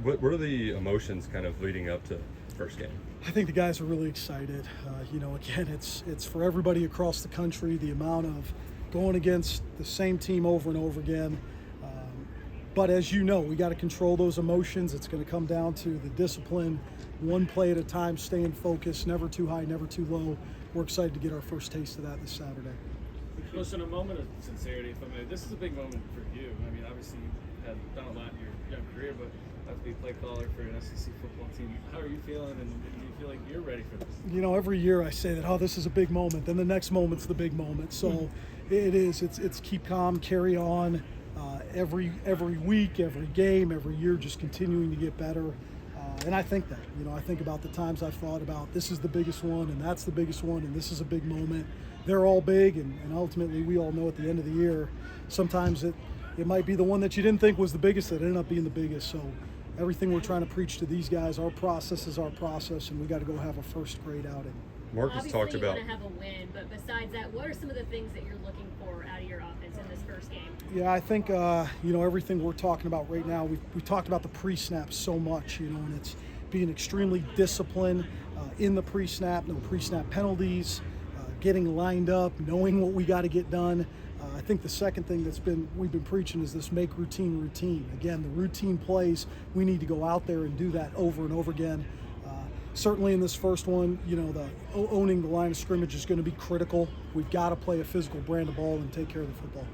What are the emotions kind of leading up to the first game? I think the guys are really excited. Again, it's for everybody across the country, the amount of going against the same team over and over again. But as you know, we got to control those emotions. It's going to come down to the discipline, one play at a time, staying focused, never too high, never too low. We're excited to get our first taste of that this Saturday. Listen, a moment of sincerity, if I may. This is a big moment for you. I mean, obviously you have done a lot in your young career, but have to be play caller for an SEC football team. How are you feeling, and do you feel like you're ready for this? Every year I say that, this is a big moment. Then the next moment's the big moment. So it is. It's keep calm, carry on. Every week, every game, every year, just continuing to get better. And I think that, I think about the times I've thought about this is the biggest one, and that's the biggest one, and this is a big moment. They're all big, and ultimately we all know at the end of the year, sometimes it might be the one that you didn't think was the biggest that ended up being the biggest. So everything we're trying to preach to these guys, our process is our process, and we got to go have a first grade outing. Marcus Obviously, talked about. You want to have a win, but besides that, what are some of the things that you're looking for out of your offense in this first game? Yeah, I think everything we're talking about right now. We talked about the pre-snap so much, and it's being extremely disciplined in the pre-snap, no pre-snap penalties, getting lined up, knowing what we got to get done. I think the second thing we've been preaching is this make routine. Again, the routine plays, we need to go out there and do that over and over again. Certainly in this first one, the owning the line of scrimmage is going to be critical. We've got to play a physical brand of ball and take care of the football.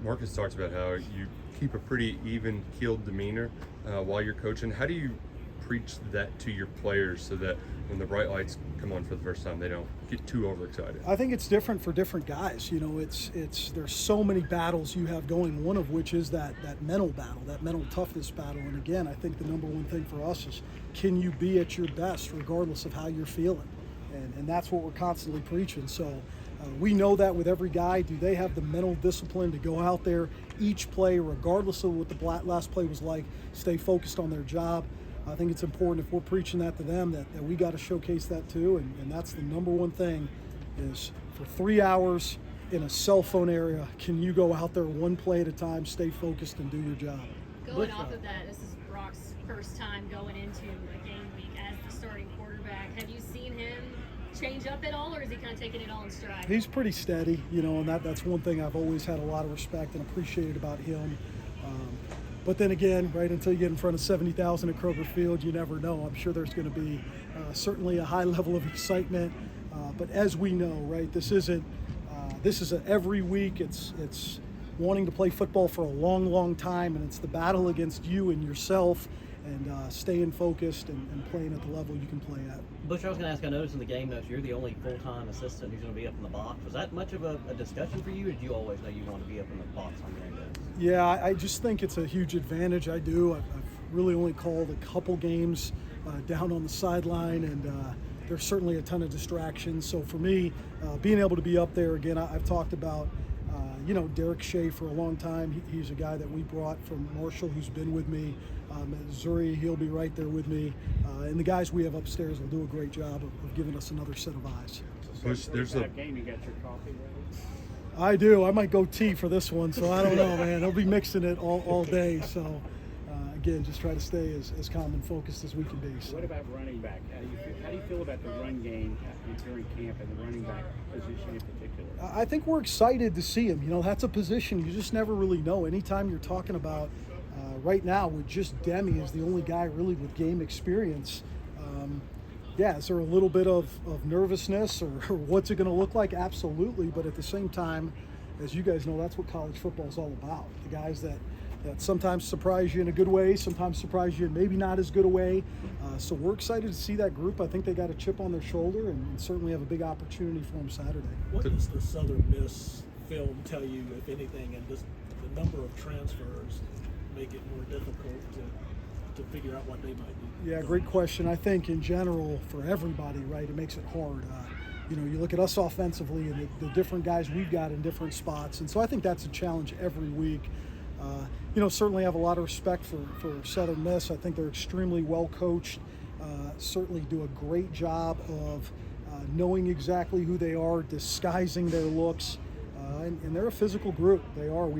Marcus talks about how you keep a pretty even-keeled demeanor while you're coaching. How do you preach that to your players so that when the bright lights come on for the first time, they don't get too overexcited? I think it's different for different guys. There's so many battles you have going, one of which is that mental battle, that mental toughness battle. And again, I think the number one thing for us is, can you be at your best regardless of how you're feeling? And that's what we're constantly preaching. So we know that with every guy. Do they have the mental discipline to go out there each play, regardless of what the last play was like, stay focused on their job? I think it's important, if we're preaching that to them, that we got to showcase that too. And that's the number one thing, is for 3 hours in a cell phone area, can you go out there one play at a time, stay focused, and do your job? Going off of that, this is Brock's first time going into a game week as the starting quarterback. Have you seen him change up at all, or is he kind of taking it all in stride? He's pretty steady, and that's one thing I've always had a lot of respect and appreciated about him. But then again, right until you get in front of 70,000 at Kroger Field, you never know. I'm sure there's going to be certainly a high level of excitement. But as we know, right, this is every week. It's wanting to play football for a long, long time, and it's the battle against you and yourself, and staying focused and playing at the level you can play at. Bush, I was going to ask, I noticed in the game notes you're the only full-time assistant who's going to be up in the box. Was that much of a discussion for you, or did you always know you want to be up in the box on game days? Yeah, I just think it's a huge advantage. I do. I've really only called a couple games down on the sideline, and there's certainly a ton of distractions. So for me, being able to be up there, again, I've talked about Derek Shea for a long time. He's a guy that we brought from Marshall who's been with me. At Missouri, he'll be right there with me. And the guys we have upstairs will do a great job of giving us another set of eyes. Bush, there's a game. You got your coffee ready? I do. I might go tea for this one, so I don't know, man. I'll be mixing it all day. So, again, just try to stay as calm and focused as we can be. So. What about running back? How do you feel about the run game during camp and the running back position in particular? I think we're excited to see him. That's a position you just never really know. Anytime you're talking about right now with just Demi as the only guy really with game experience, is there a little bit of nervousness or what's it going to look like? Absolutely. But at the same time, as you guys know, that's what college football is all about. The guys that sometimes surprise you in a good way, sometimes surprise you in maybe not as good a way. So we're excited to see that group. I think they got a chip on their shoulder and certainly have a big opportunity for them Saturday. What does the Southern Miss film tell you, if anything, and does the number of transfers make it more difficult to figure out what they might do? Yeah, great question. I think in general for everybody, right, it makes it hard. You look at us offensively and the different guys we've got in different spots. And so I think that's a challenge every week. Certainly have a lot of respect for Southern Miss. I think they're extremely well coached, certainly do a great job of knowing exactly who they are, disguising their looks, and they're a physical group. They are.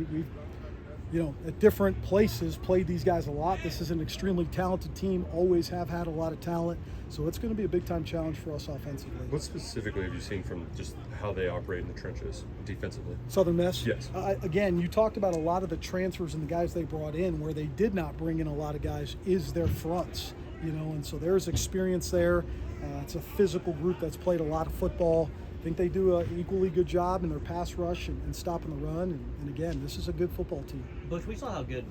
at different places, played these guys a lot. This is an extremely talented team, always have had a lot of talent. So it's going to be a big-time challenge for us offensively. What specifically have you seen from just how they operate in the trenches defensively? Southern Miss? Yes. Again, you talked about a lot of the transfers and the guys they brought in. Where they did not bring in a lot of guys is their fronts, and so there's experience there. It's a physical group that's played a lot of football. I think they do an equally good job in their pass rush and stopping the run. And again, this is a good football team. Bush, we saw how good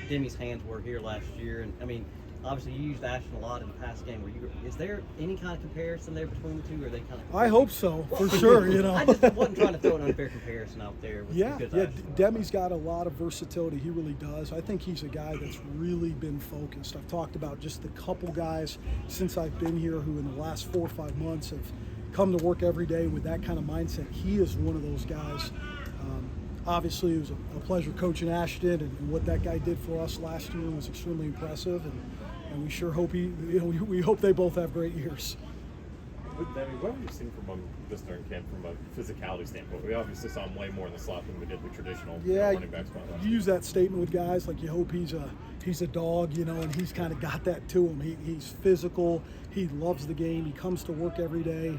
Demi's hands were here last year, and I mean, obviously you used Ashton a lot in the past game. Is there any kind of comparison there between the two, or are they kind of? I hope so, for sure. I just wasn't trying to throw an unfair comparison out there. With Yeah. Ashton. Demi's got a lot of versatility. He really does. I think he's a guy that's really been focused. I've talked about just the couple guys since I've been here who in the last 4 or 5 months have come to work every day with that kind of mindset. He is one of those guys. Obviously, it was a pleasure coaching Ashton, and what that guy did for us last year was extremely impressive. And we sure hope we hope they both have great years. With Demi, what have you seen from him this during camp from a physicality standpoint? We obviously saw him way more in the slot than we did the traditional running back spot. You use that statement with guys like you hope he's a dog, and he's kind of got that to him. He's physical. He loves the game. He comes to work every day.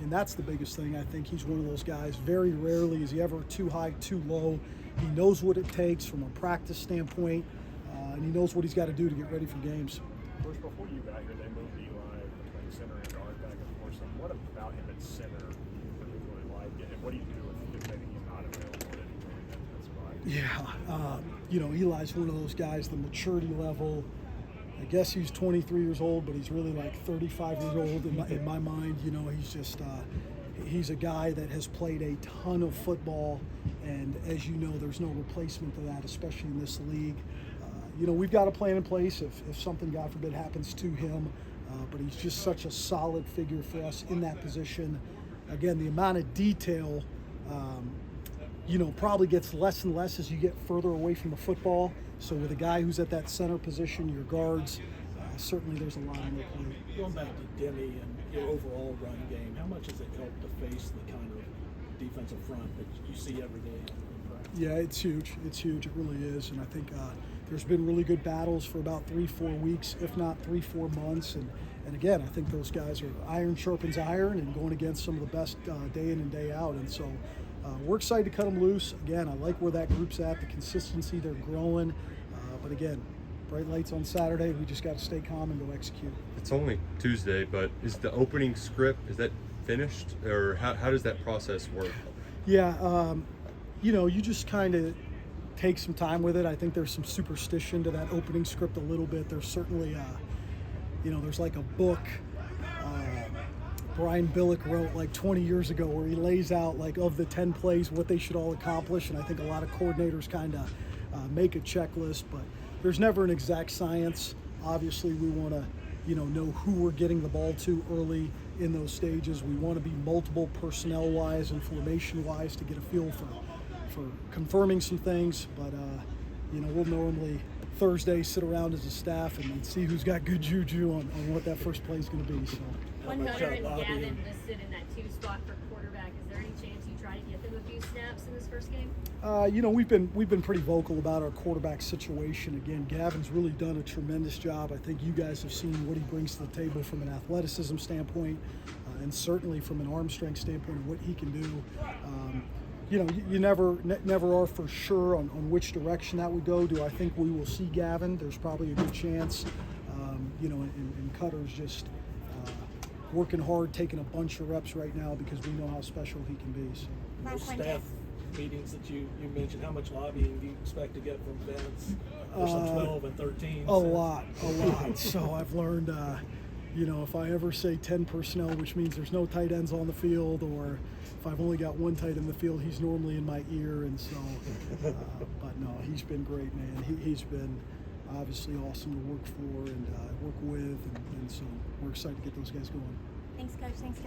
And that's the biggest thing. I think he's one of those guys. Very rarely is he ever too high, too low. He knows what it takes from a practice standpoint, and he knows what he's got to do to get ready for games. Bush, before you got here, they moved Eli between center and guard back and forth. So what about him at center do you particularly like, and what do you do if maybe he's not available at any point in that spot? Yeah, Eli's one of those guys, the maturity level. I guess he's 23 years old, but he's really like 35 years old in my mind. He's just he's a guy that has played a ton of football, and as you know, there's no replacement to that, especially in this league. We've got a plan in place if something, God forbid, happens to him, but he's just such a solid figure for us in that position. Again, the amount of detail, probably gets less and less as you get further away from the football. So with a guy who's at that center position, your guards, certainly there's a lot on their plate. Going back to Demi and your overall run game, how much has it helped to face the kind of defensive front that you see every day in practice? Yeah, it's huge. It's huge. It really is. And I think there's been really good battles for about 3-4 weeks, if not 3-4 months. And again, I think those guys are iron sharpens iron and going against some of the best day in and day out. And so we're excited to cut them loose. Again, I like where that group's at, the consistency, they're growing. But again, bright lights on Saturday. We just got to stay calm and go execute. It's only Tuesday, but is the opening script, is that finished? Or how does that process work? Yeah, you just kind of take some time with it. I think there's some superstition to that opening script a little bit. There's certainly, there's like a book Brian Billick wrote like 20 years ago where he lays out like of the 10 plays what they should all accomplish, and I think a lot of coordinators kind of make a checklist, but there's never an exact science. Obviously, we want to know who we're getting the ball to early in those stages. We want to be multiple personnel-wise and formation-wise to get a feel for confirming some things, but we'll normally Thursday sit around as a staff and see who's got good juju on what that first play is going to be. So. When Hunter and Gavin listed in that 2 spot for quarterback, is there any chance you try to get them a few snaps in this first game? We've been pretty vocal about our quarterback situation. Again, Gavin's really done a tremendous job. I think you guys have seen what he brings to the table from an athleticism standpoint, and certainly from an arm strength standpoint of what he can do. You never are for sure on which direction that would go. Do I think we will see Gavin? There's probably a good chance. And Cutter's just working hard, taking a bunch of reps right now because we know how special he can be. So. Those staff meetings that you mentioned, how much lobbying do you expect to get from Vince? Versus 12 and 13. A lot. So I've learned, if I ever say 10 personnel, which means there's no tight ends on the field, or if I've only got one tight end in the field, he's normally in my ear. And so, but no, he's been great, man. He's been obviously awesome to work for and work with, and so we're excited to get those guys going. Thanks, Coach. Thanks, Coach.